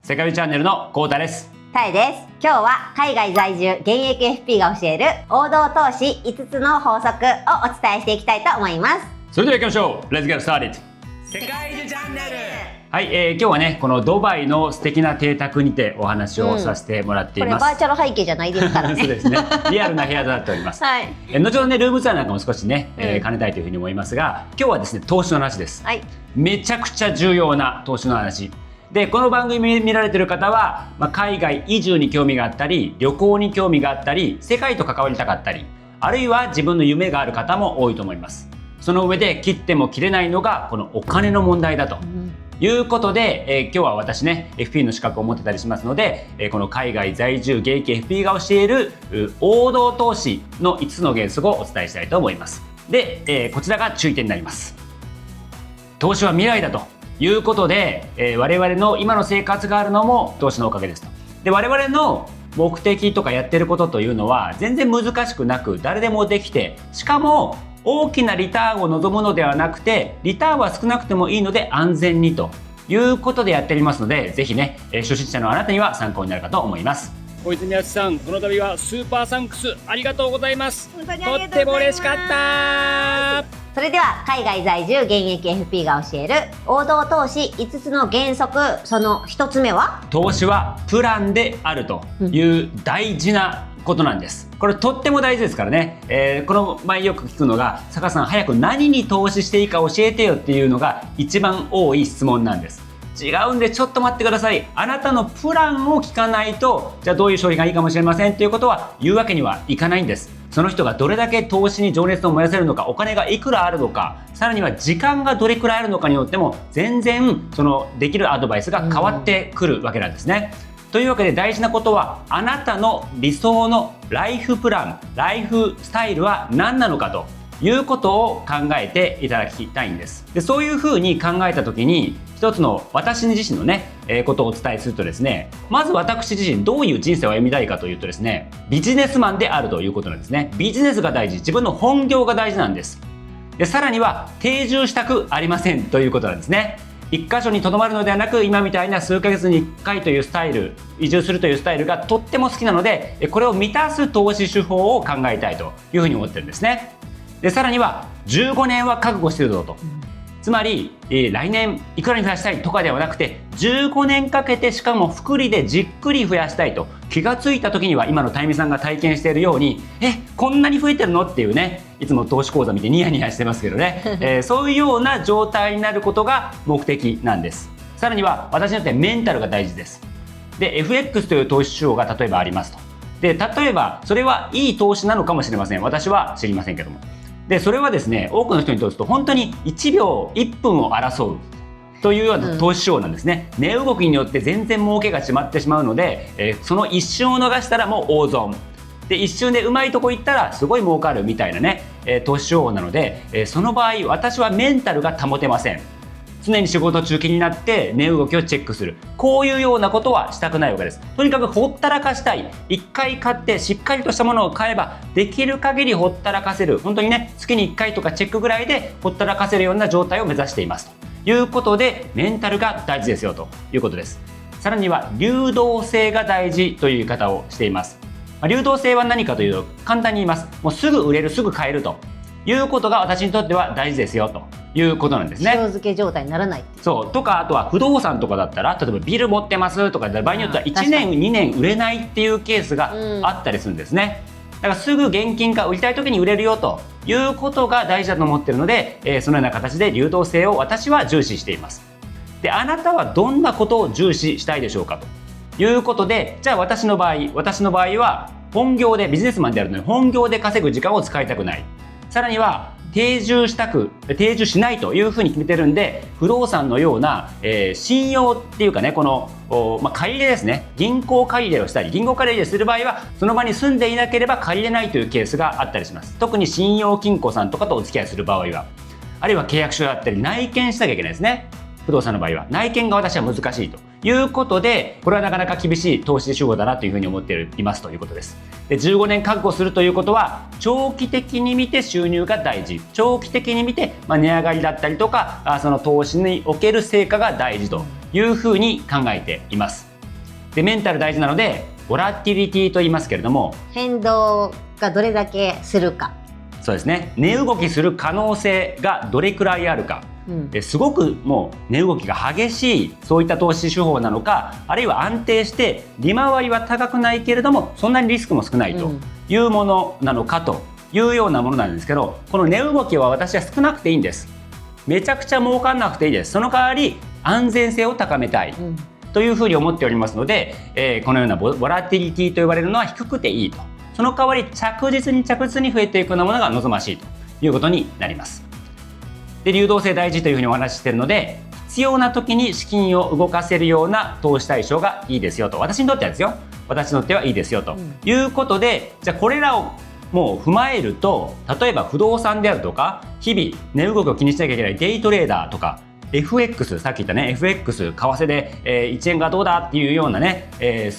世界チャンネルのコウタです。タエです。今日は海外在住現役 FP が教える王道投資5つの法則をお伝えしていきたいと思います。それでは行きましょう。Let's get started。世界チャンネル。はい、今日はねこのドバイの素敵な邸宅にてお話をさせてもらっています。これバーチャル背景じゃないですからね。そうですね。リアルな部屋となっております。はい。後ほどねルームツアーなんかも少しね、兼ねたいというふうに思いますが、今日はですね投資の話です。はい。めちゃくちゃ重要な投資の話。でこの番組見られている方は、海外移住に興味があったり旅行に興味があったり世界と関わりたかったり、あるいは自分の夢がある方も多いと思います。その上で切っても切れないのがこのお金の問題だということで、今日は私ね FP の資格を持ってたりしますので、この海外在住現役 FP が教える王道投資の5つの原則をお伝えしたいと思います。で、こちらが注意点になります。投資は未来だということで、我々の今の生活があるのも投資のおかげですと。で我々の目的とかやってることというのは全然難しくなく誰でもできて、しかも大きなリターンを望むのではなくてリターンは少なくてもいいので安全にということでやっておりますので、ぜひね初心者のあなたには参考になるかと思います。小泉康さん、この度はスーパーサンクスありがとうございます。本当にありがとうございます。とっても嬉しかった。それでは海外在住現役 FP が教える王道投資5つの原則、その1つ目は投資はプランであるという大事なことなんです。これとっても大事ですからね、この前よく聞くのが、坂さん早く何に投資していいか教えてよっていうのが一番多い質問なんです。違うんでちょっと待ってください。あなたのプランを聞かないと、じゃあどういう商品がいいかもしれませんということは言うわけにはいかないんです。その人がどれだけ投資に情熱を燃やせるのか、お金がいくらあるのか、さらには時間がどれくらいあるのかによっても全然そのできるアドバイスが変わってくるわけなんですね。というわけで大事なことは、あなたの理想のライフプラン、ライフスタイルは何なのかということを考えていただきたいんです。でそういうふうに考えた時に、一つの私自身のね、ことをお伝えするとですね、まず私自身どういう人生を歩みたいかというとですね、ビジネスマンであるということなんですね。ビジネスが大事、自分の本業が大事なんです。でさらには定住したくありませんということなんですね。一箇所にとどまるのではなく、今みたいな数ヶ月に1回というスタイル、移住するというスタイルがとっても好きなので、これを満たす投資手法を考えたいというふうに思ってるんですね。でさらには15年は覚悟してるぞと、つまり、来年いくらに増やしたいとかではなくて、15年かけてしかも複利でじっくり増やしたいと気がついた時には、今のタイミさんが体験しているように、こんなに増えてるのっていうね、いつも投資講座見てニヤニヤしてますけどね、そういうような状態になることが目的なんです。さらには私にとってメンタルが大事です。で FX という投資手法が例えばありますと。で例えばそれはいい投資なのかもしれません。私は知りませんけども。でそれはですね、多くの人にとって本当に1秒1分を争うというような投資手法なんですね。値動きによって全然儲けが決まってしまうので、その一瞬を逃したらもう大損で、一瞬でうまいとこ行ったらすごい儲かるみたいなね、投資手法なので、その場合私はメンタルが保てません。常に仕事中気になって値動きをチェックする、こういうようなことはしたくないわけです。とにかくほったらかしたい。一回買ってしっかりとしたものを買えばできる限りほったらかせる、本当にね月に1回とかチェックぐらいでほったらかせるような状態を目指していますということで、メンタルが大事ですよということです。さらには流動性が大事という言い方をしています。流動性は何かというと、簡単に言います。もうすぐ売れる、すぐ買えるということが私にとっては大事ですよということなんですね。塩漬け状態にならない。そうとか、あとは不動産とかだったら、例えばビル持ってますとか、場合によっては1年2年売れないっていうケースがあったりするんですね。だからすぐ現金化、売りたい時に売れるよということが大事だと思っているので、そのような形で流動性を私は重視しています。であなたはどんなことを重視したいでしょうかということで、じゃあ私の場合は本業でビジネスマンであるので、本業で稼ぐ時間を使いたくない。さらには定住しないというふうに決めてるんで、不動産のような、信用っていうかね、この、借り入れですね、銀行借り入れをしたり、銀行借り入れする場合はその場に住んでいなければ借りれないというケースがあったりします。特に信用金庫さんとかとお付き合いする場合は、あるいは契約書だったり内見しなきゃいけないですね。不動産の場合は内見が私は難しいということで、これはなかなか厳しい投資手法だなというふうに思っていますということです。で15年覚悟するということは、長期的に見て収入が大事、長期的に見て、値上がりだったりとか、その投資における成果が大事というふうに考えています。でメンタル大事なのでボラティリティと言いますけれども、変動がどれだけするか。そうですね、値動きする可能性がどれくらいあるか、すごくもう値動きが激しいそういった投資手法なのか、あるいは安定して利回りは高くないけれどもそんなにリスクも少ないというものなのかというようなものなんですけど、この値動きは私は少なくていいんです。めちゃくちゃ儲かんなくていいです。その代わり安全性を高めたい、というふうに思っておりますので、このようなボラティリティと呼ばれるのは低くていいと。その代わり着実に増えていくようなものが望ましいということになります。で流動性大事というふうにお話ししているので、必要な時に資金を動かせるような投資対象がいいですよと、私にとってはですよ、私にとってはいいですよということで、じゃあこれらをもう踏まえると、例えば不動産であるとか日々値動きを気にしなきゃいけないデイトレーダーとか FX、 さっき言ったね FX 為替で、1円がどうだっていうようなね、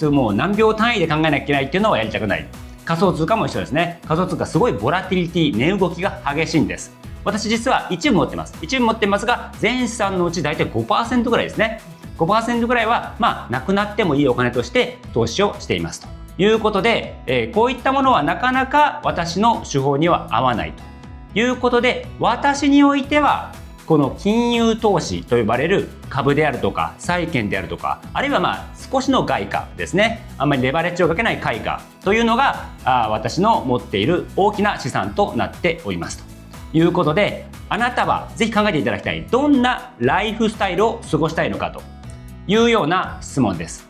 もう何秒単位で考えなきゃいけないっていうのはやりたくない。仮想通貨も一緒ですね。仮想通貨すごいボラティリティ、値動きが激しいんです。私実は一部持ってますが、全資産のうち大体 5% ぐらいですね。 5% ぐらいはなくなってもいいお金として投資をしていますということで、こういったものはなかなか私の手法には合わないということで、私においてはこの金融投資と呼ばれる株であるとか債券であるとか、あるいは少しの外貨ですね、あんまりレバレッジをかけない外貨というのが私の持っている大きな資産となっておりますということで、あなたはぜひ考えていただきたい、どんなライフスタイルを過ごしたいのかというような質問です。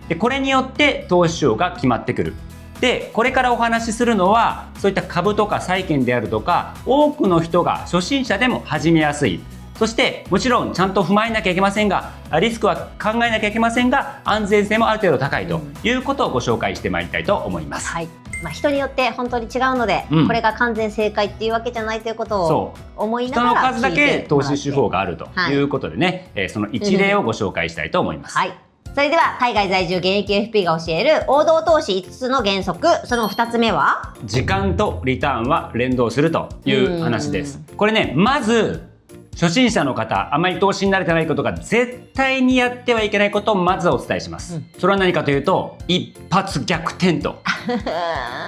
でこれによって投資手法が決まってくる。でこれからお話しするのは、そういった株とか債券であるとか、多くの人が初心者でも始めやすい、そしてもちろんちゃんと踏まえなきゃいけませんが、リスクは考えなきゃいけませんが、安全性もある程度高いということをご紹介してまいりたいと思います。はい、人によって本当に違うので、これが完全正解っていうわけじゃないということを思いながら、人の数だけ投資手法があるということでね、その一例をご紹介したいと思います。はい、それでは海外在住現役 FP が教える王道投資5つの原則、その2つ目は時間とリターンは連動するという話です。これね、まず初心者の方、あまり投資に慣れてないことが絶対にやってはいけないことをまずはお伝えします。それは何かというと、一発逆転と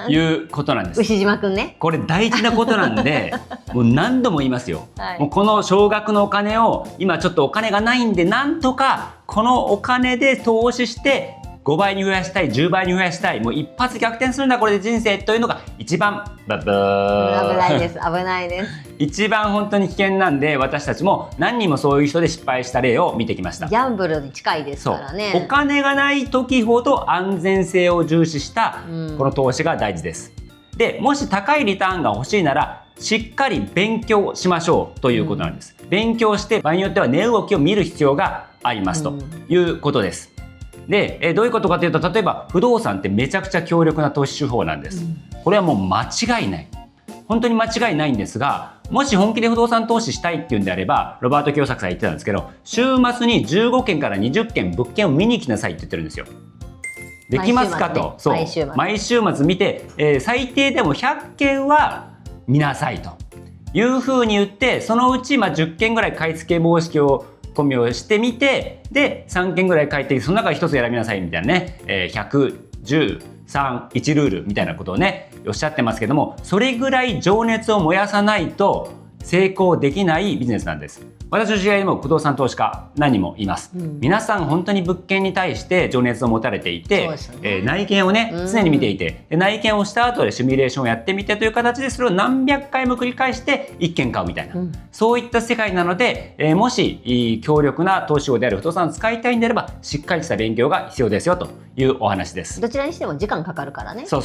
いうことなんです。牛島くんね、これ大事なことなんでもう何度も言いますよ、もうこの少額のお金を、今ちょっとお金がないんで、なんとかこのお金で投資して5倍に増やしたい、10倍に増やしたい、もう一発逆転するんだこれで人生というのが一番危ないです、危ないです一番本当に危険なんで、私たちも何人もそういう人で失敗した例を見てきました。ギャンブルに近いですからね。お金がない時ほど安全性を重視したこの投資が大事です。でもし高いリターンが欲しいなら、しっかり勉強しましょうということなんです。勉強して場合によっては値動きを見る必要がありますということです。でどういうことかというと、例えば不動産ってめちゃくちゃ強力な投資手法なんです。これはもう間違いない、本当に間違いないんですが、もし本気で不動産投資したいっていうんであれば、ロバート清作さん言ってたんですけど、週末に15件から20件物件を見に来なさいって言ってるんですよ。できますかと。そう、毎週末見て、最低でも100件は見なさいというふうに言って、そのうち10件ぐらい買い付け申し込みをしてみて、で3件ぐらい書いて、その中で1つ選びなさいみたいなね、100、10、3、1ルールみたいなことをねおっしゃってますけども、それぐらい情熱を燃やさないと成功できないビジネスなんです。私の知り合いにも不動産投資家何人もいます。皆さん本当に物件に対して情熱を持たれていて、内見をね常に見ていて、内見をした後でシミュレーションをやってみてという形で、それを何百回も繰り返して1件買うみたいな、そういった世界なので、もし強力な投資法である不動産を使いたいんであれば、しっかりした勉強が必要ですよというお話です。どちらにしても時間かかるからね。そう、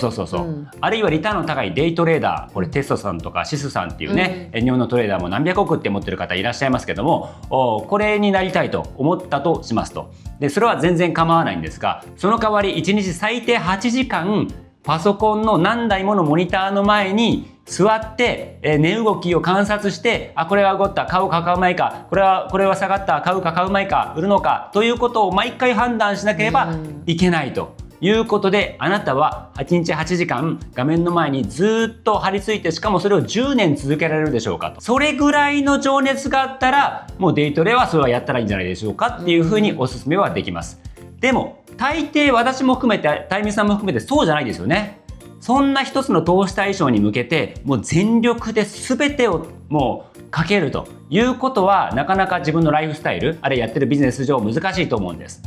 あるいはリターンの高いデイトレーダー、これテストさんとかシスさんっていうね、日本のトレーダーも何百億って持ってる方いらっしゃいますけども、これになりたいと思ったとしますと、でそれは全然構わないんですが、その代わり1日最低8時間パソコンの何台ものモニターの前に座って、値動きを観察して、これは動った、買うか買うまいか、これは下がった、買うか買うまいか、売るのかということを毎回判断しなければいけないということで、あなたは1日8時間画面の前にずっと張り付いて、しかもそれを10年続けられるでしょうかと。それぐらいの情熱があったら、もうデイトレはそれはやったらいいんじゃないでしょうかっていうふうにお勧めはできます。でも大抵私も含めてタイミさんも含めてそうじゃないですよね。そんな一つの投資対象に向けてもう全力で全てをもうかけるということはなかなか自分のライフスタイルあるいはやってるビジネス上難しいと思うんです。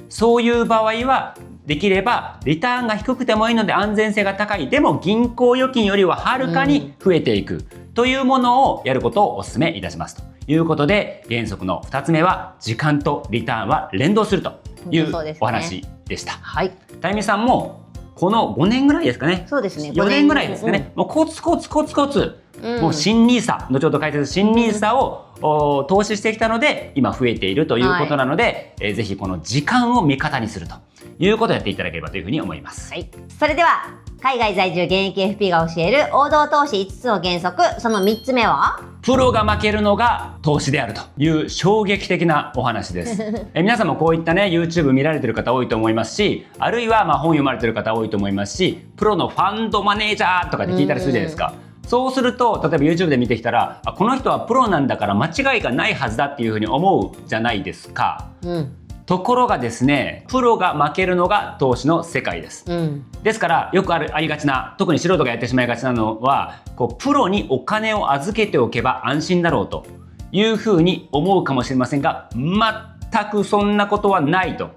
そういう場合はできればリターンが低くてもいいので安全性が高い、でも銀行預金よりははるかに増えていくというものをやることをお勧めいたしますということで、原則の2つ目は時間とリターンは連動するというお話でした。はい。タイミさんもこの5年ぐらいですかね。そうですね。4年ぐらいですかね。もうコツコツコツコツ、もう新NISA、後ほど解説新NISAを投資してきたので今増えているということなので、ぜひこの時間を味方にするということをやっていただければというふうに思います。はい。それでは海外在住現役 FP が教える王道投資5つの原則、その3つ目はプロが負けるのが投資であるという衝撃的なお話です皆さんもこういったね YouTube 見られてる方多いと思いますし、あるいは本読まれてる方多いと思いますし、プロのファンドマネージャーとかで聞いたりするじゃないですか。そうすると例えば YouTube で見てきたらこの人はプロなんだから間違いがないはずだっていうふうに思うじゃないですか。ところがですね、プロが負けるのが投資の世界です。ですからよくありがちな、特に素人がやってしまいがちなのはプロにお金を預けておけば安心だろうというふうに思うかもしれませんが、全くそんなことはないと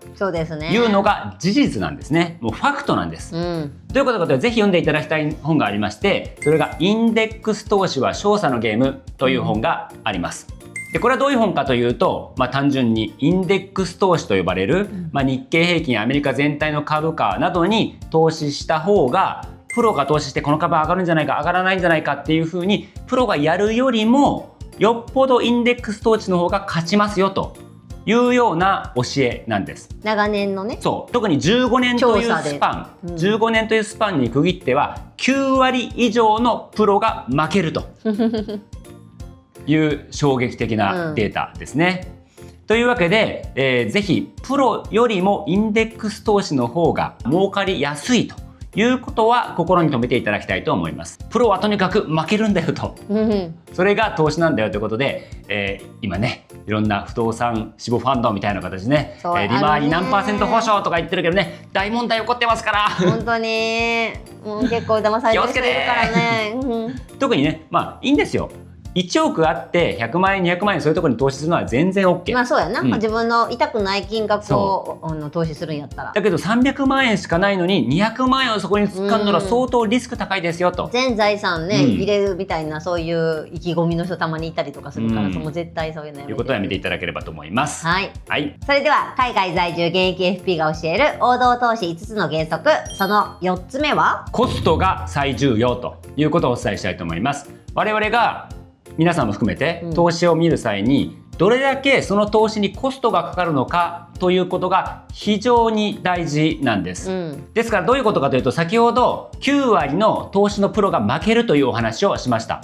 いうのが事実なんですね。もうファクトなんです。ということでぜひ読んでいただきたい本がありまして、それがインデックス投資は勝者のゲームという本があります。でこれはどういう本かというと、単純にインデックス投資と呼ばれる、日経平均やアメリカ全体の株価などに投資した方が、プロが投資してこの株上がるんじゃないか上がらないんじゃないかっていうふうにプロがやるよりもよっぽどインデックス投資の方が勝ちますよというような教えなんです。長年のね。そう、特に15年というスパン、15年というスパンに区切っては9割以上のプロが負けるという衝撃的なデータですね。というわけで、ぜひプロよりもインデックス投資の方が儲かりやすいということは心に留めていただきたいと思います。プロはとにかく負けるんだよと、それが投資なんだよということで、今ねいろんな不動産志望ファンドみたいな形でね、利回り何%保証とか言ってるけどね、大問題起こってますから本当にもう結構騙されてる人いるからね特にね、いいんですよ。1億あって100万円200万円そういうところに投資するのは全然 OK。そうやな、自分の痛くない金額を投資するんやったら。だけど300万円しかないのに200万円をそこに突っ込んだら相当リスク高いですよと。全財産ね、入れるみたいなそういう意気込みの人たまにいたりとかするから、その絶対そういうのやめていうことは見ていただければと思います。はい、それでは海外在住現役 FP が教える王道投資5つの原則、その4つ目はコストが最重要ということをお伝えしたいと思います。我々が皆さんも含めて投資を見る際にどれだけその投資にコストがかかるのかということが非常に大事なんです。ですからどういうことかというと、先ほど9割の投資のプロが負けるというお話をしました。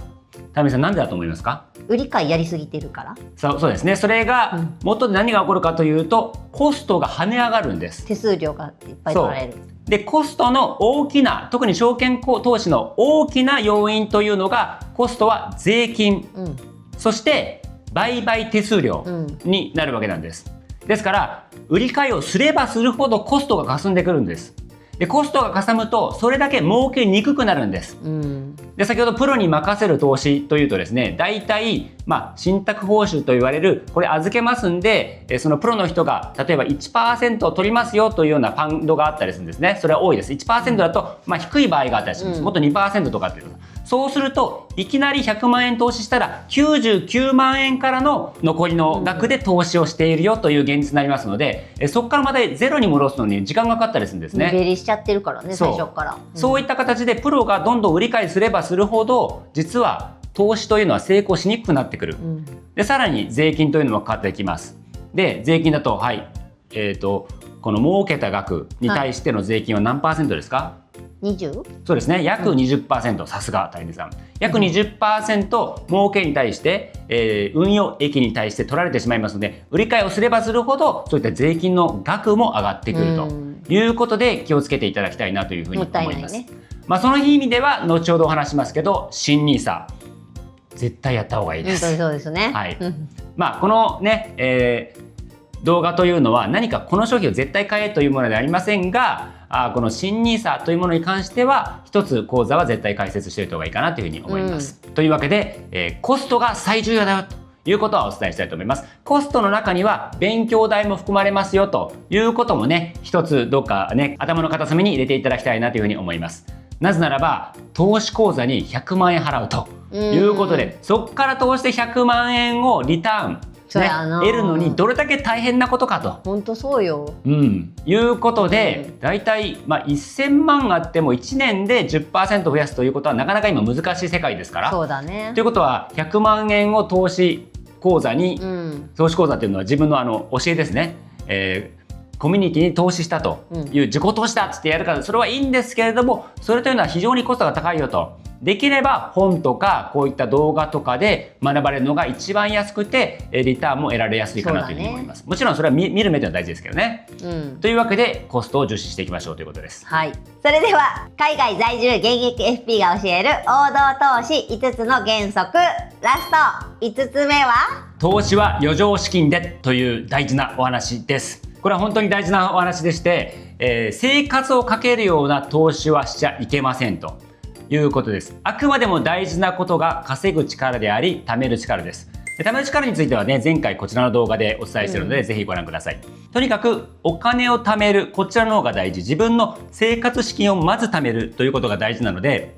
タミさん、なんでだと思いますか？売り買いやりすぎてるから。そうですね。それが元で何が起こるかというと、コストが跳ね上がるんです。手数料がいっぱい取られる。でコストの大きな、特に証券投資の大きな要因というのが、コストは税金、そして売買手数料になるわけなんです。ですから売り買いをすればするほどコストがかすんでくるんです。でコストがかさむとそれだけ儲けにくくなるんです。で先ほどプロに任せる投資というとですね、大体信託報酬と言われる、これ預けますんでそのプロの人が例えば 1% を取りますよというようなファンドがあったりするんですね。それは多いです。 1% だと低い場合があったりします。もっと 2% とかっていう。そうするといきなり100万円投資したら99万円からの残りの額で投資をしているよという現実になりますので、そこからまたゼロに戻すのに時間がかかったりするんですね。目減りしちゃってるからね、最初から。そういった形でプロがどんどん売り買いすればするほど、実は投資というのは成功しにくくなってくる。でさらに税金というのもかかってきます。で税金だとこの儲けた額に対しての税金は何%ですか？20？ そうですね、約 20%、さすがタイミさん。約 20% 儲けに対して、運用益に対して取られてしまいますので、売り買いをすればするほどそういった税金の額も上がってくるということで気をつけていただきたいなというふうに思います。その意味では後ほどお話しますけど、新NISA絶対やった方がいいです。そうですね。このね、動画というのは何かこの商品を絶対買えというものではありませんが、この新NISAというものに関しては一つ講座は絶対解説しておいた方がいいかなというふうに思います。というわけで、コストが最重要だよということはお伝えしたいと思います。コストの中には勉強代も含まれますよということもね、一つどっかね、頭の片隅に入れていただきたいなというふうに思います。なぜならば、投資口座に100万円払うということで、そこから投資で100万円をリターンね、得るのにどれだけ大変なことかと。本当そうよ。いうことで、だいたい1000万あっても1年で 10% 増やすということはなかなか今難しい世界ですから。そうだね。ということは100万円を投資口座に、投資口座というのは自分の教えですね。コミュニティに投資したという自己投資だっつってやるから、それはいいんですけれども、それというのは非常にコストが高いよと。できれば本とかこういった動画とかで学ばれるのが一番安くてリターンも得られやすいかなというふうに思います。もちろんそれは見る目では大事ですけどね。というわけでコストを重視していきましょうということです。はい。それでは海外在住現役 FP が教える王道投資5つの原則、ラスト5つ目は投資は余剰資金でという大事なお話です。これは本当に大事なお話でして、生活をかけるような投資はしちゃいけませんということです。あくまでも大事なことが稼ぐ力であり、貯める力です。で、貯める力についてはね、前回こちらの動画でお伝えしているので、ぜひご覧ください。とにかくお金を貯める、こちらの方が大事。自分の生活資金をまず貯めるということが大事なので、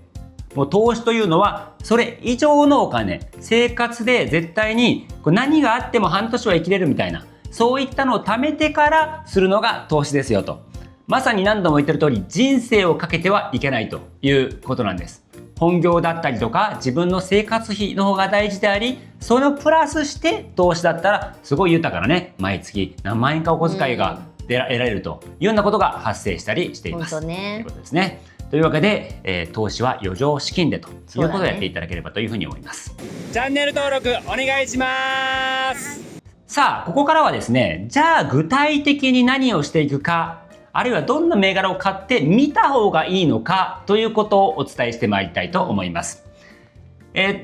もう投資というのはそれ以上のお金、生活で絶対に何があっても半年は生きれるみたいな、そういったのを貯めてからするのが投資ですよと。まさに何度も言ってる通り、人生をかけてはいけないということなんです。本業だったりとか自分の生活費の方が大事であり、そのプラスして投資だったらすごい豊かなね、毎月何万円かお小遣いが得られるというようなことが発生したりしています。ということですね。というわけで、投資は余剰資金でということをやっていただければというふうに思います。チャンネル登録お願いします。さあ、ここからはですね、じゃあ具体的に何をしていくか、あるいはどんな銘柄を買ってみた方がいいのかということをお伝えしてまいりたいと思います。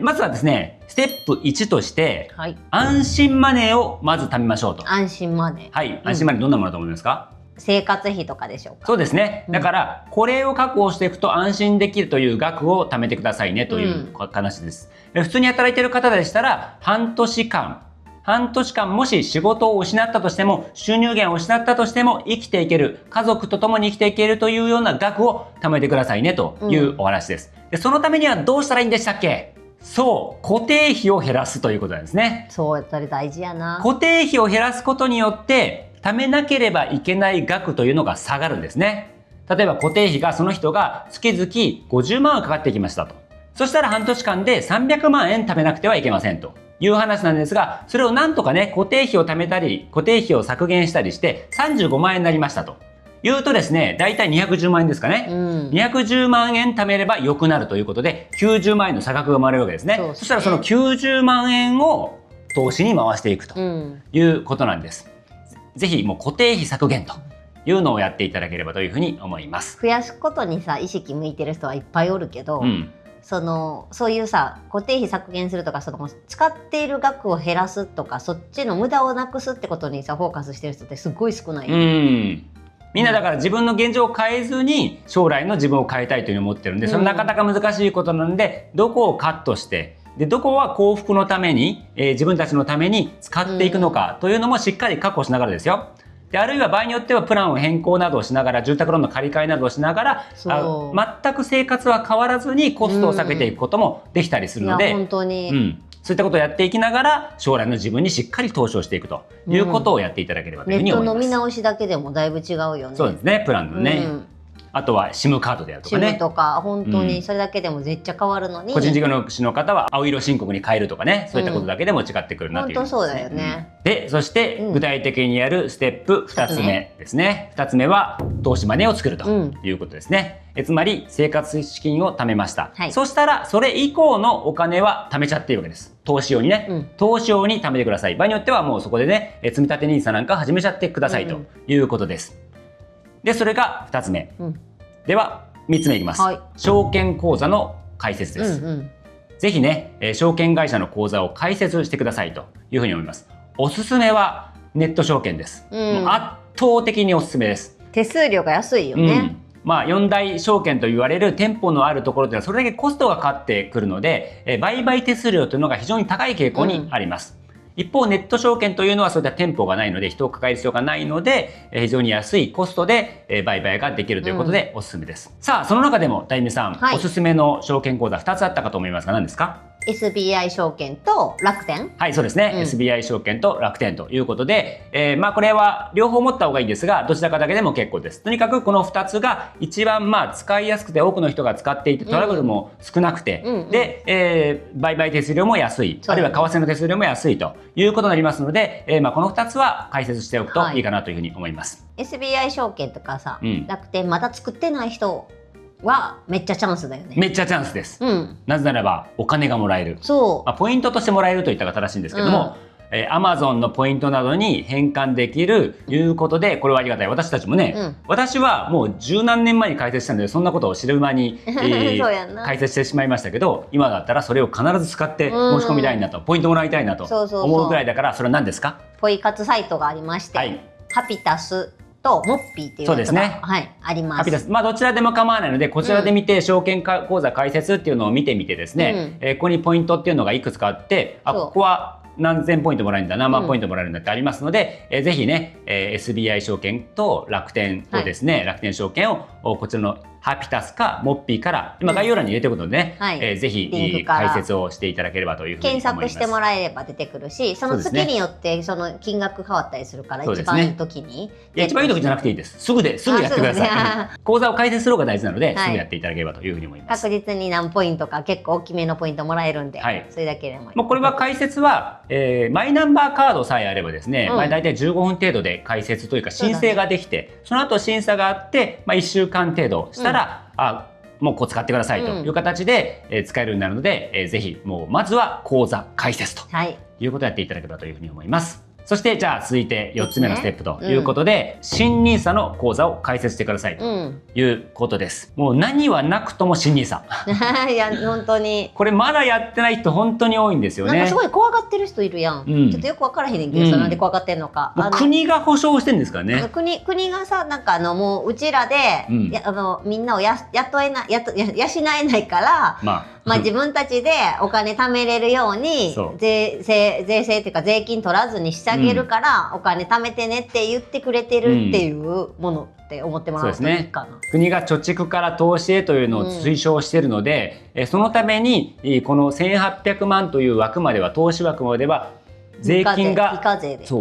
まずはですね、ステップ1として、安心マネーをまず貯めましょうと。安心マネー。はい、安心マネーどんなものだと思いますか？生活費とかでしょうか？そうですね。だから、これを確保していくと安心できるという額を貯めてくださいねという話です。普通に働いている方でしたら、半年間もし仕事を失ったとしても、収入源を失ったとしても生きていける、家族と共に生きていけるというような額を貯めてくださいねというお話です。で、そのためにはどうしたらいいんでしたっけ？そう、固定費を減らすということなんですね。そう、それ大事やな。固定費を減らすことによって貯めなければいけない額というのが下がるんですね。例えば固定費がその人が月々50万かかってきましたと。そしたら半年間で300万円貯めなくてはいけませんという話なんですが、それをなんとかね、固定費を貯めたり、固定費を削減したりして35万円になりましたというとですね、だいたい210万円ですかね。210万円貯めれば良くなるということで、90万円の差額が生まれるわけですね。そしたらその90万円を投資に回していくということなんです。ぜひもう固定費削減というのをやっていただければというふうに思います。増やすことにさ、意識向いてる人はいっぱいおるけど、そういうさ、固定費削減するとか、使っている額を減らすとか、そっちの無駄をなくすってことにさ、フォーカスしてる人ってすごい少ない。みんなだから自分の現状を変えずに将来の自分を変えたいというふうに思ってるんで、それなかなか難しいことなので、どこをカットしてでどこは幸福のために、自分たちのために使っていくのかというのもしっかり確保しながらですよ。で、あるいは場合によってはプランを変更などをしながら、住宅ローンの借り換えなどをしながら、全く生活は変わらずにコストを下げていくこともできたりするので、本当に、そういったことをやっていきながら将来の自分にしっかり投資をしていくということをやっていただければというふうに思います。ネットの見直しだけでもだいぶ違うよね。そうですね、プランのね。あとは SIM カードであるとかね。SIM とか本当にそれだけでも絶対変わるのに、個人事業主の方は青色申告に変えるとかね、そういったことだけでも違ってくるなという、本当そうだよね。で、そして具体的にやるステップ2つ目ですね。2つ目は投資マネーを作るということですね。つまり生活資金を貯めました。そしたらそれ以降のお金は貯めちゃっていいわけです。投資用にね、投資用に貯めてください。場合によってはもうそこでね、積み立て NISA なんか始めちゃってくださいということです。で、それが2つ目。では3つ目いきます。証券口座の開設です。ぜひね、証券会社の口座を開設してくださいというふうに思います。おすすめはネット証券です。うん、もう圧倒的におすすめです。手数料が安いよね。4大証券と言われる店舗のあるところではそれだけコストがかかってくるので、売買手数料というのが非常に高い傾向にあります。一方ネット証券というのはそういった店舗がないので人を抱える必要がないので非常に安いコストで売買ができるということでおすすめです。さあその中でも大美さん、おすすめの証券口座2つあったかと思いますが何ですか？SBI 証券と楽天。はい、そうですね、SBI 証券と楽天ということで、これは両方持った方がいいですがどちらかだけでも結構です。とにかくこの2つが一番使いやすくて多くの人が使っていてトラブルも少なくて、で、売買手数料も安い、あるいは為替の手数料も安いということになりますので、この2つは解説しておくといいかなというふうに思います。SBI 証券とかさ、楽天まだ作ってない人はめっちゃチャンスだよね。めっちゃチャンスです。なぜならばお金がもらえる。そう。ポイントとしてもらえるといったが正しいんですけども、Amazon のポイントなどに変換できるということでこれはありがたい。私たちもね、私はもう十何年前に解説したのでそんなことを知る間に、解説してしまいましたけど今だったらそれを必ず使って申し込みたいなと、ポイントもらいたいなと思うくらいだから、それは何ですか？ポイ活サイトがありまして、ハピタスとモッピーっていうやつが、あります。ハピタス、どちらでも構わないのでこちらで見て、証券口座開設っていうのを見てみてですね、ここにポイントっていうのがいくつかあって、ここは何千ポイントもらえるんだ、何万ポイントもらえるんだってありますので、ぜひね、SBI 証券と楽天をですね、楽天証券をこちらのハピタスかモッピーから今概要欄に入れておくのでね、ぜひ解説をしていただければというふうに思います。検索してもらえれば出てくるし、その月によってその金額変わったりするから、一番いい時に。一番いい時じゃなくていいです。すぐやってください。口座を開設するのが大事なので、すぐやっていただければというふうに思います。確実に何ポイントか結構大きめのポイントもらえるんで、それだけでもいい。これは解説はマイナンバーカードさえあればですね、大体15分程度で解説というか申請ができて、その後審査があって1週間程度したら、もうこう使ってくださいという形で使えるようになるので、ぜひもうまずは口座開設ということをやっていただければというふうに思います。そしてじゃあ続いて4つ目のステップということで、新NISAの口座を開設してくださいということです。もう何はなくとも新NISA。いや本当にこれまだやってない人本当に多いんですよね。なんかすごい怖がってる人いるやん。ちょっとよく分からへんねんけどさ、なんで怖がってんのか。国が保証してんですからね。国がさ、なんかもううちらでみんなを養えないから。自分たちでお金貯めれるように税制っていうか税金取らずにしてあげるから、お金貯めてねって言ってくれてるっていうものって思ってもらうといいかな。国が貯蓄から投資へというのを推奨しているので、そのためにこの1800万という枠までは、投資枠までは税金が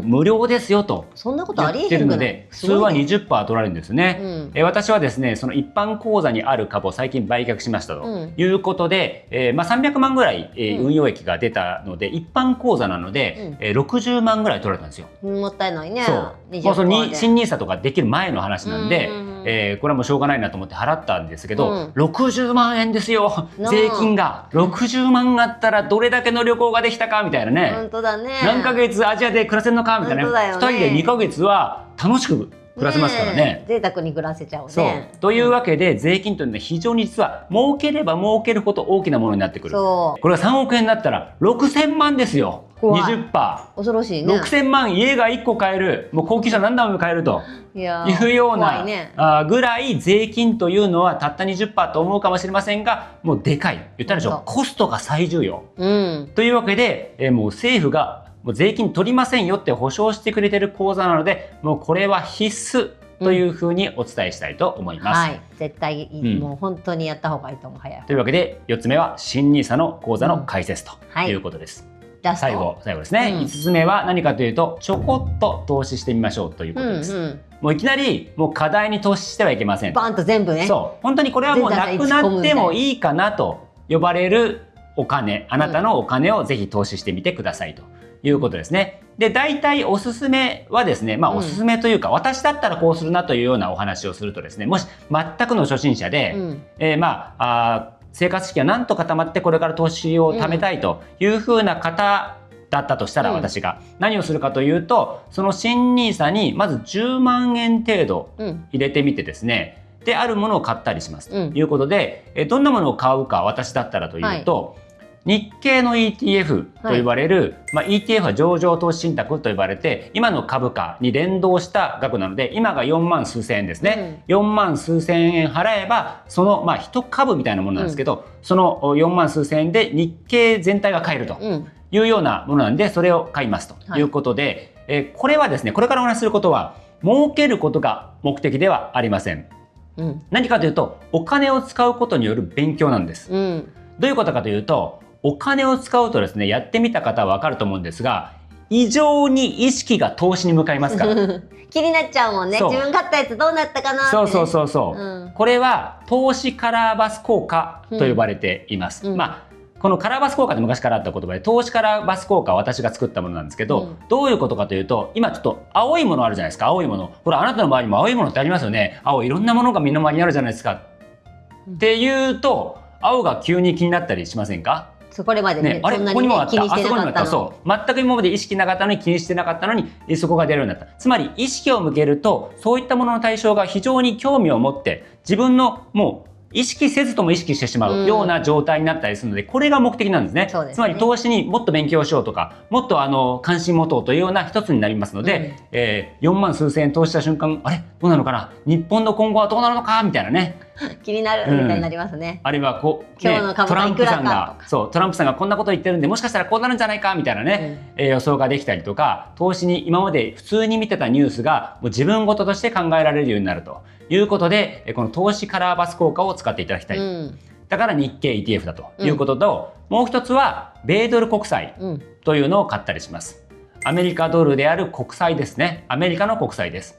無料ですよとそんなことありえ言ってるので、普通は 20% 取られるんですね。私はですね、その一般口座にある株を最近売却しましたということで、300万ぐらい運用益が出たので、一般口座なので60万ぐらい取られたんですよ。もったいないね。その新NISAとかできる前の話なんで、これはもうしょうがないなと思って払ったんですけど、60万円ですよ、税金が。60万あったらどれだけの旅行ができたかみたいなね。本当だね。何ヶ月アジアで暮らせるのかみたいな、2人で2ヶ月は楽しく暮らせますからね。贅沢に暮らせちゃうね。というわけで税金というのは非常に実は儲ければ儲けるほど大きなものになってくる。これが3億円だったら6000万ですよ。20%。恐ろしいね。6000万家が1個買える、もう高級車何台も買えるというようなぐらい税金というのはたった 20% と思うかもしれませんが、もうでかい。言ったでしょ、コストが最重要。というわけで、もう政府がもう税金取りませんよって保証してくれてる口座なので、もうこれは必須というふうにお伝えしたいと思います。絶対もう本当にやった方がいいと思う。というわけで4つ目は新NISAの口座の開設ということです。最後ですね、5つ目は何かというと、ちょこっと投資してみましょうということです。もういきなりもう課題に投資してはいけません。バンと全部ね。本当にこれはもうなくなってもいいかなと呼ばれるお金、あなたのお金をぜひ投資してみてくださいということですね。で、大体おすすめはですね、おすすめというか、私だったらこうするなというようなお話をするとですね、もし全くの初心者で、生活費がなんとか貯まってこれから投資を貯めたいというふうな方だったとしたら、私が何をするかというと、その新NISAにまず10万円程度入れてみてですね、であるものを買ったりしますということで、どんなものを買うか私だったらというと、日経の ETF と呼ばれる、ETF は上場投資信託と呼ばれて、今の株価に連動した額なので、今が4万数千円ですね。4万数千円払えば、その1株みたいなものなんですけど、その4万数千円で日経全体が買えるというようなものなんで、それを買いますということで、これはですね、これからお話しすることは、儲けることが目的ではありません。何かというと、お金を使うことによる勉強なんです。どういうことかというと、お金を使うとですね、やってみた方はわかると思うんですが、異常に意識が投資に向かいますから。気になっちゃうもんね。自分買ったやつどうなったかなって、ね。そう。これは投資カラーバス効果と呼ばれています。このカラーバス効果って昔からあった言葉で、投資カラーバス効果は私が作ったものなんですけど、どういうことかというと、今ちょっと青いものあるじゃないですか。青いもの。ほら、あなたの周りも青いものってありますよね。青いろんなものが身の回りにあるじゃないですか。っていうと、青が急に気になったりしませんか？これまでね、あれ、ここにもあった、気にしてなかったの。そう、全く今まで意識なかったのに、気にしてなかったのに、そこが出るようになった。つまり意識を向けると、そういったものの対象が非常に興味を持って、自分のもう意識せずとも意識してしまうような状態になったりするので、これが目的なんですね。つまり投資にもっと勉強しようとか、もっと関心持とうというような一つになりますので、4万数千円投資した瞬間、あれどうなのかな、日本の今後はどうなるのかみたいなね。気になるみたいになりますね。あるいは今日の株価いくらかとか、トランプさんがこんなこと言ってるんで、もしかしたらこうなるんじゃないかみたいなね、予想ができたりとか、投資に今まで普通に見てたニュースがもう自分事として考えられるようになるということで、この投資カラーバス効果を使っていただきたい。だから日経 ETF だということと、もう一つは米ドル国債というのを買ったりします。アメリカドルである国債ですね。アメリカの国債です。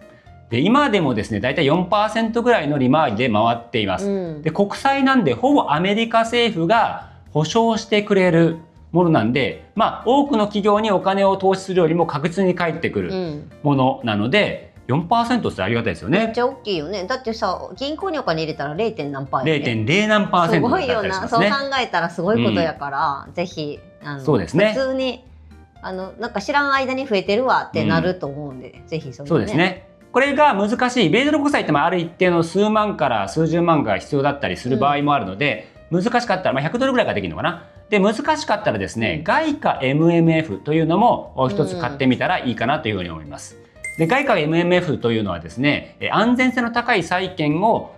で、今でもですね、だいたい 4% ぐらいの利回りで回っています。で、国債なんでほぼアメリカ政府が保証してくれるものなんで、多くの企業にお金を投資するよりも確実に返ってくるものなので、4% ってありがたいですよね。めっちゃ大きいよね。だってさ、銀行にお金入れたら 0. 何パーやね。0.0 何パーセントだったりしますね。すごいよな。そう考えたらすごいことやから、ぜひそうですね。普通になんか知らん間に増えてるわってなると思うんで、ぜひそうですね。これが難しい。米ドル国債ってある一定の数万から数十万が必要だったりする場合もあるので、難しかったら、100ドルぐらいができるのかな。で、難しかったらですね、外貨 MMF というのも一つ買ってみたらいいかなというふうに思います。で、外貨 MMF というのはですね、安全性の高い債券を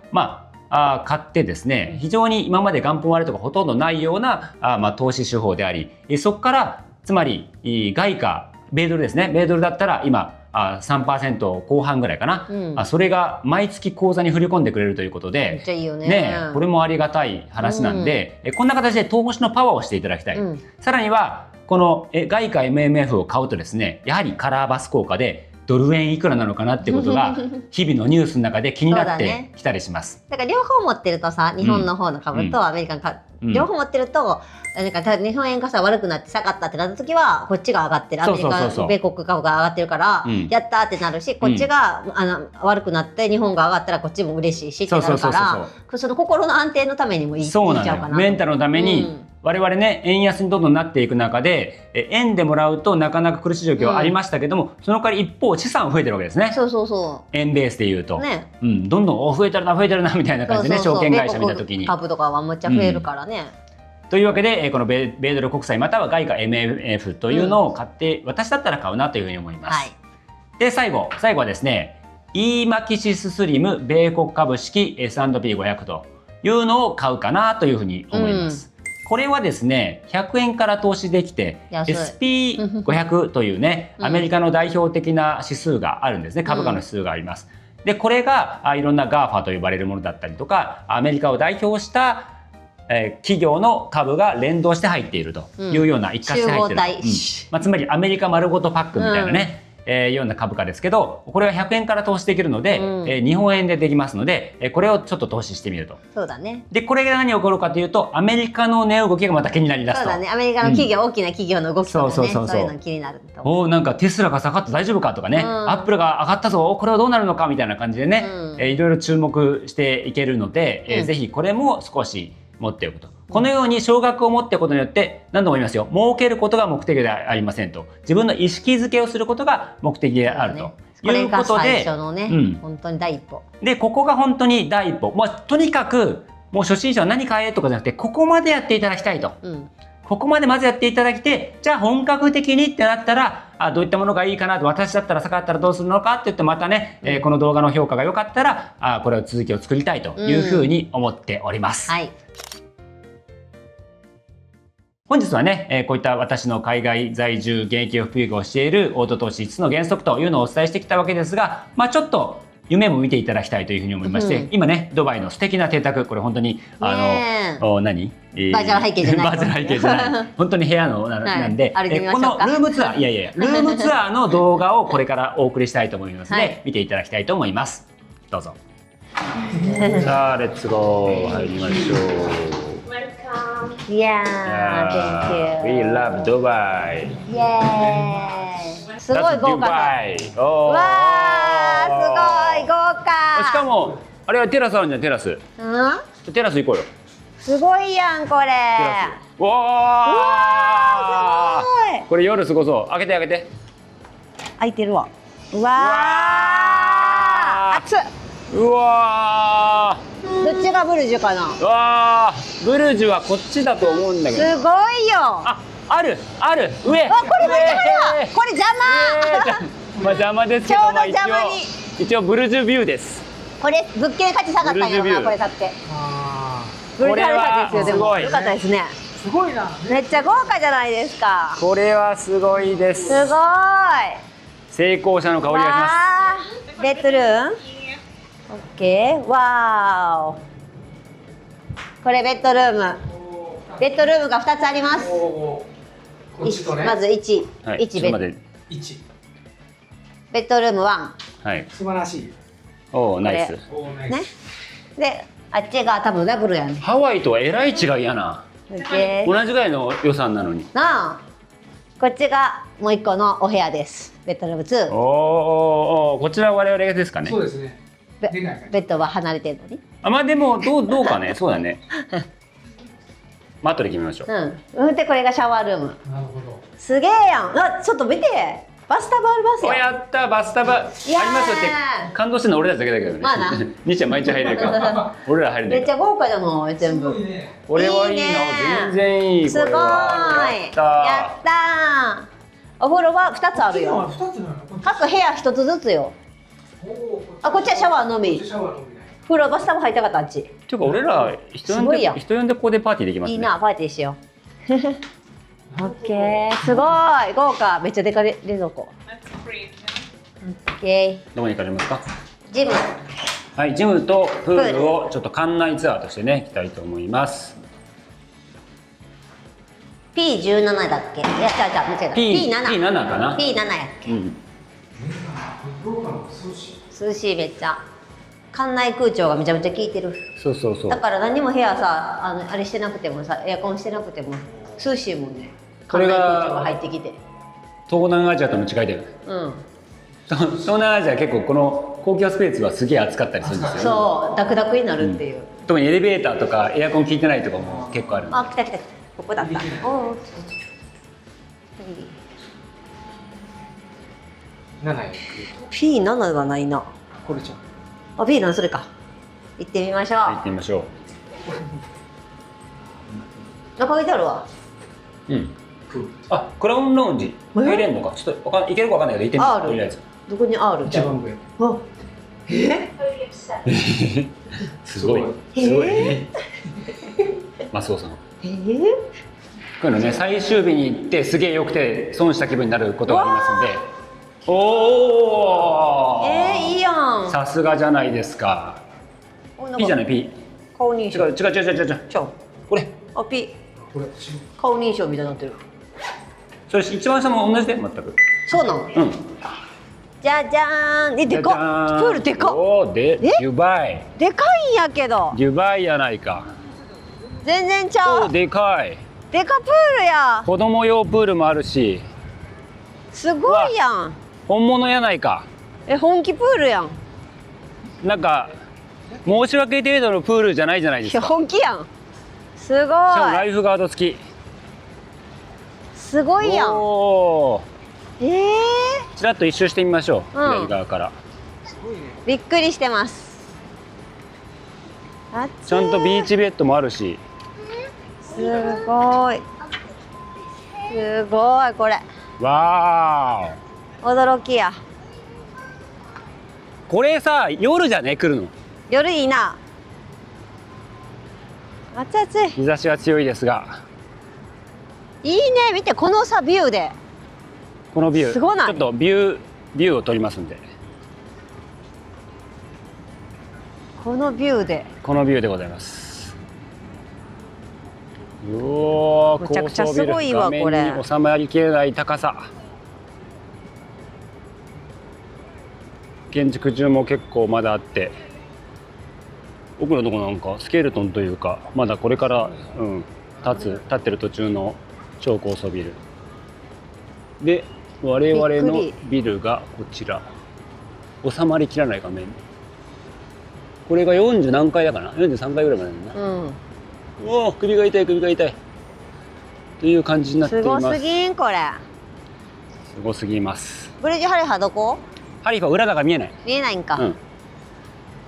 買ってですね、非常に今まで元本割れとかほとんどないような投資手法であり、そこからつまり外貨米ドルですね、米ドルだったら今3% 後半ぐらいかな、それが毎月口座に振り込んでくれるということで、めっちゃいいよね。これもありがたい話なんで、こんな形で投資のパワーをしていただきたい。さらにはこの外貨 MMF を買うとですね、やはりカラーバス効果でドル円いくらなのかなっていうことが日々のニュースの中で気になってきたりします。だから両方持ってるとさ、日本の方の株とアメリカの株、両方持ってると、なんか日本円がさ悪くなって下がったってなった時はこっちが上がってる、アメリカ米国株が上がってるから、やったーってなるし、こっちが悪くなって日本が上がったらこっちも嬉しいしってなるから、その心の安定のためにもいいんちゃうかな。メンタルのために、我々ね、円安にどんどんなっていく中で、円でもらうとなかなか苦しい状況はありましたけども、その代わり一方資産増えてるわけですね。円ベースでいうと、どんどん増えてるな増えてるなみたいな感じでね、証券会社見た時に株とかはむっちゃ増えるからね。というわけで、この米ドル国債または外貨 MMF というのを買って、私だったら買うなというふうに思います。で、最後はですね、EMAXIS SLIM 米国株式 S&P500 というのを買うかなというふうに思います。これはですね、100円から投資できて SP500 というね、アメリカの代表的な指数があるんですね。株価の指数があります。で、これがいろんな GAFA と呼ばれるものだったりとか、アメリカを代表した企業の株が連動して入っているというような、一括して入っている、つまりアメリカ丸ごとパックみたいなね、ような株価ですけど、これは100円から投資できるので、日本円でできますので、これをちょっと投資してみると。そうだね。で、これが何起こるかというと、アメリカの値動きがまた気になりだすと。そうだね。アメリカの企業、大きな企業の動きとかね、そういうの気になると。お、なんかテスラが下がって大丈夫かとかね、アップルが上がったぞ、これはどうなるのかみたいな感じでね、いろいろ注目していけるので、ぜひこれも少し持っておくと。このように少額を持っておくことによって、何度も言いますよ、儲けることが目的ではありませんと。自分の意識づけをすることが目的であると。これが最初のね、本当に第一歩。で、ここが本当に第一歩。とにかく、もう初心者は何買えとかじゃなくて、ここまでやっていただきたいとここまでまずやっていただいて、じゃあ本格的にってなったらどういったものがいいかなと、私だったら坂だったらどうするのかって言って、またね、この動画の評価が良かったらこれを続きを作りたいというふうに思っております。はい。本日はね、こういった私の海外在住現役 FP をしているオート投資5つの原則というのをお伝えしてきたわけですが、ちょっと夢も見ていただきたいというふうに思いまして、今ねドバイの素敵な邸宅、これ本当にバーチャル背景じゃないバーチャル背景じゃない本当に部屋のなんで、このルームツアールームツアーの動画をこれからお送りしたいと思いますので、見ていただきたいと思います。どうぞ。さあレッツゴー、入りましょう。Yeah, thank you. We love Dubai. Yeah. すごい豪華で。うわわー、すごい豪華。しかもあれはテラスあるんじゃん、テラス。テラス行こうよ。すごいやんこれ。わあ、すごい。これ夜すごそう。開けて開けて。開いてるわ。うわー、熱っ。うわどっちがブルジュかな。ー、わー、ブルジュはこっちだと思うんだけど。すごいよ。あるある、上。あ、これめっちゃ早い。これ邪魔。邪魔ですけど、ちょうど邪魔に。一応ブルジュビューです。これ物件価値下がったんやろな、これだって。ブルジュビューですよ。でも良かったですね。すごいな。めっちゃ豪華じゃないですか。これはすごいです。すごい。成功者の香りがします。ベッドルーム。オッケー。わーお。これベッドルーム。ベッドルームが2つあります。まず1、はい、1ベッド。1。ベッドルーム1。はい。素晴らしい。おお、ナイス。ね。で、あっちが多分ダブルやね。ハワイとはえらい違いやな。オッケー。同じぐらいの予算なのに。なあ。こっちがもう1個のお部屋です。ベッドルーム2。おお、こちらは我々ですかね。そうですね。ベッドは離れてるのに。でもどうかね、そうだね。後で決めましょう。でこれがシャワールーム。なるほど。すげえやん。ちょっと見て。バスタブありますよ。やったバスタブありますよって感動してるの俺たちだけだけどね。まあな。兄ちゃん毎日入れるから。俺ら入れない。めっちゃ豪華じゃない全部。これはいいな、全然いい。すごい。やったー。お風呂は2つあるよ。各部屋1つずつよ。こっちはシャワーのみ。風呂バスタブ入りたかったあっち。っていうか俺ら人呼んでここでパーティーできますね。いいな、パーティーしよう。オッケー、すごい豪華、めっちゃでかい冷蔵庫。オッケー。どこに行かれますか？ジム。はい、ジムとプールをちょっと館内ツアーとしてね行きたいと思います。P17 だっけ？いや、間違えた。P7 かな？ P7 やっけ？涼しいめっちゃ。館内空調がめちゃめちゃ効いてる。そうそうそう。だから何も部屋さ、あれしてなくてもさ、エアコンしてなくても涼しいもんね。これが館内空調が入ってきて。東南アジアとの違いだよ。東南アジア結構この公共スペースはすげえ暑かったりするんですよ。そう、ダクダクになるっていう。特にエレベーターとかエアコン効いてないとかも結構ある。あ、来た。ここだった。P7 はないな。これじゃん。P7 それか。行ってみましょう。行ってみましょう。中置いてあるわ。クラウンラウンジ入れんのか。ちょっと行けるかわかんないけど行ってみる。どこに R？ 一番上。すごい。マスオさん。こういうのね、最終日に行ってすげえ良くて損した気分になることがありますんで。おお。いいやん。さすがじゃないですか。P じゃない P。顔認証。違う。これ。P。顔認証みたいになってる。それ一番下も同じで全く。そうなの？じゃじゃーん。でかっ。プールでかっ。デュバイ。でかいんやけど。デュバイやないか。全然ちゃう。でかい。でかプールや。子供用プールもあるし。すごいやん。本物やないか。本気プールやん。なんか申し訳程度のプールじゃないじゃないですか。本気やん。すごい。しかもライフガード付き。すごいやん。ちらっと一周してみましょう。左側から。びっくりしてます。ちゃんとビーチベッドもあるし。すごい。すごいこれ。わー驚きや。これさ夜じゃね来るの。夜いいな。暑い暑い。日差しは強いですが、いいね、見てこのさビューで。このビューすごない？ちょっとビューを撮りますんで。このビューで。このビューでございます。うおー、むちゃくちゃすごいわ高層ビルこれ画面に収まりきれない高さ。建築中も結構まだあって、奥のとこなんかスケルトンというかまだこれから、立ってる途中の超高層ビルで、我々のビルがこちら。収まりきらない画面。これが40何階だかな、43階ぐらいまでだな。うん。おお、首が痛い首が痛いという感じになっていすます。ごすぎんこれ。すごすぎます。ブリッジハリファどこ？ハリファ裏だから見えない。見えないんか。うん、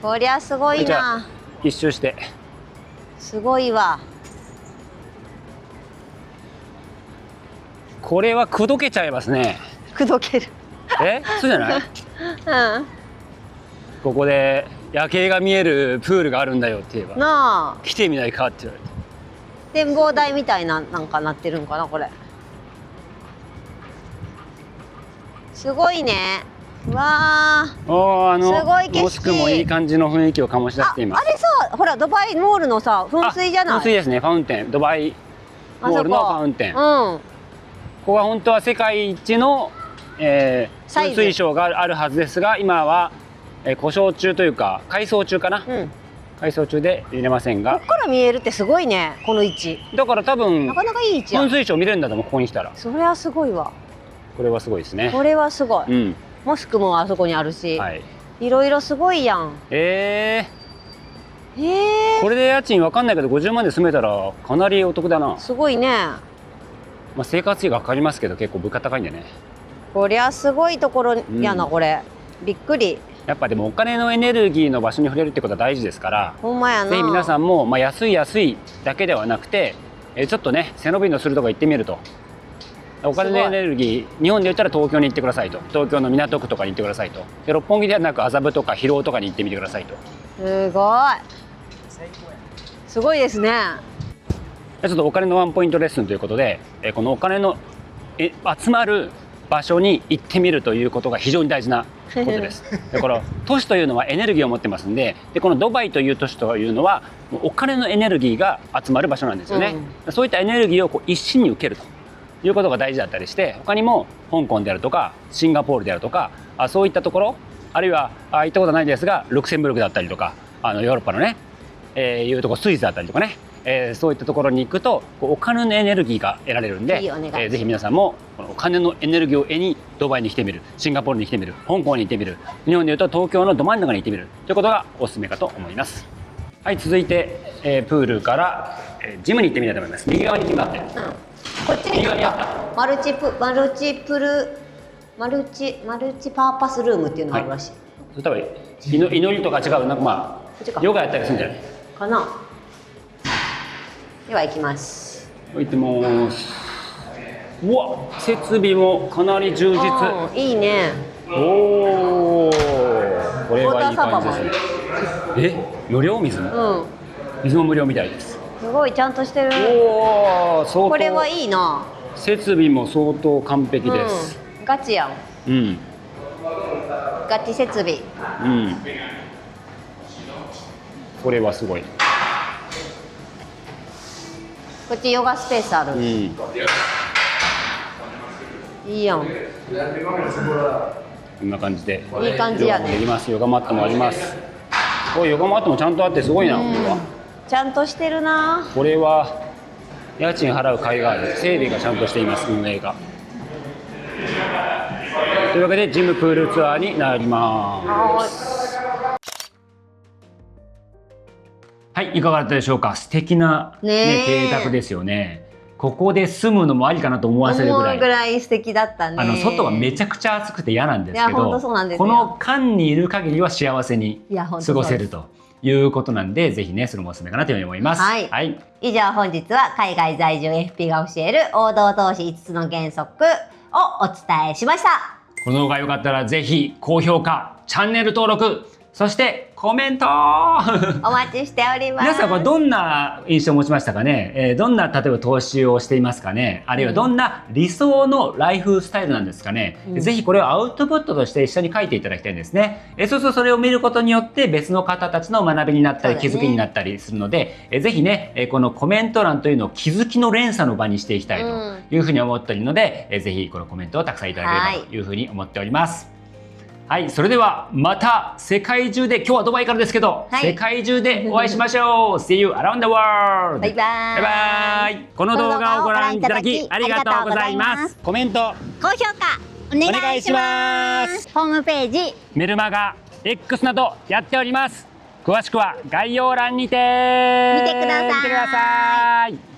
こりゃすごいじゃあな。一周して。すごいわ。これは口説けちゃいますね。口説ける。そうじゃない？うん。ここで夜景が見えるプールがあるんだよって言えば、なあ。来てみないかって言われて。展望台みたいななんかなってるんかなこれ。すごいね。うわあ。すごい景色。モスクもいい感じの雰囲気を醸し出しています。あれさ、ほらドバイモールのさ噴水じゃない？噴水ですね。ファウンテン、ドバイモールのファウンテン。ここは本当は世界一の、噴水ショーがあるはずですが、今は、故障中というか改装中かな。改装中で見れませんが。ここから見えるってすごいね、この位置。だから多分なかなかいい位置や。噴水ショー見れるんだと思う、ここに来たら。それはすごいわ。これはすごいですね。これはすごい。モスクもあそこにあるし、いろいろすごいやん。これで家賃わかんないけど50万で住めたらかなりお得だな。すごいね。まあ生活費がかかりますけど結構物価高いんでね。こりゃすごいところやな、これ。びっくり。やっぱでもお金のエネルギーの場所に触れるってことは大事ですから、ほんまやな。ぜひ皆さんも、安いだけではなくて、ちょっとね背伸びのするとこ行ってみると、お金のエネルギー日本で言ったら東京に行ってくださいと、東京の港区とかに行ってくださいと、で六本木ではなく麻布とか広尾とかに行ってみてくださいと。すごい。すごいですね。ちょっとお金のワンポイントレッスンということで、このお金の集まる場所に行ってみるということが非常に大事なことです。でこの都市というのはエネルギーを持ってますんで、このドバイという都市というのはお金のエネルギーが集まる場所なんですよね。そういったエネルギーを一身に受けるということが大事だったりして、他にも香港であるとかシンガポールであるとか、そういったところ、あるいは行ったことないんですがルクセンブルクだったりとか、ヨーロッパのね、いうところスイスだったりとかね、そういったところに行くとお金のエネルギーが得られるんで、ぜひ皆さんもこのお金のエネルギーを得にドバイに来てみる、シンガポールに来てみる、香港に行ってみる、日本でいうと東京のど真ん中に行ってみるということがおすすめかと思います。はい、続いて、プールから、ジムに行ってみたいと思います。右側にジムあって、こっちにマルチパーパスルームっていうのがあるらしい。多分祈りとか違う、なんかヨガやったりするんじゃないかな。では行きます。行ってます。うわ、設備もかなり充実。いいね。おお、これはいい感じですね。無料水も？水も無料みたいです。すごいちゃんとしてる。おお、相当。これはいいな。設備も相当完璧です。ガチやん。ガチ設備。これはすごい。こっちヨガスペースある。いいやん。こんな感じで。いい感じやね。できます。ヨガマットもあります。ヨガマットもちゃんとあってすごいな。これは。ちゃんとしてるな。これは家賃払う甲斐がある。整備がちゃんとしています、運営が。というわけでジムプールツアーになります。はい、いかがだったでしょうか。素敵な、邸宅ですよね。ここで住むのもありかなと思わせるぐらい素敵だったね。外はめちゃくちゃ暑くて嫌なんですけど、この間にいる限りは幸せに過ごせるということなんで、ぜひね、それもおすすめかなというふうに思います。はいはい。以上、本日は海外在住 FP が教える王道投資5つの原則をお伝えしました。この動画が良かったらぜひ高評価、チャンネル登録、そしてコメントお待ちしております。皆さんはどんな印象を持ちましたかね、どんな例えば投資をしていますかね、あるいはどんな理想のライフスタイルなんですかね、ぜひこれをアウトプットとして一緒に書いていただきたいんですね。そうするとそれを見ることによって別の方たちの学びになったり、気づきになったりするので、ぜひね、このコメント欄というのを気づきの連鎖の場にしていきたいというふうに思っているので、ぜひこのコメントをたくさんいただければというふうに思っております。はい、それではまた世界中で、今日はドバイからですけど、世界中でお会いしましょう。See you around the world! バイバイ。バイバイ。この動画をご覧いただきありがとうございます。コメント、高評価お願いします。ホームページ、メルマガ、X などやっております。詳しくは概要欄にて見てください。見てください。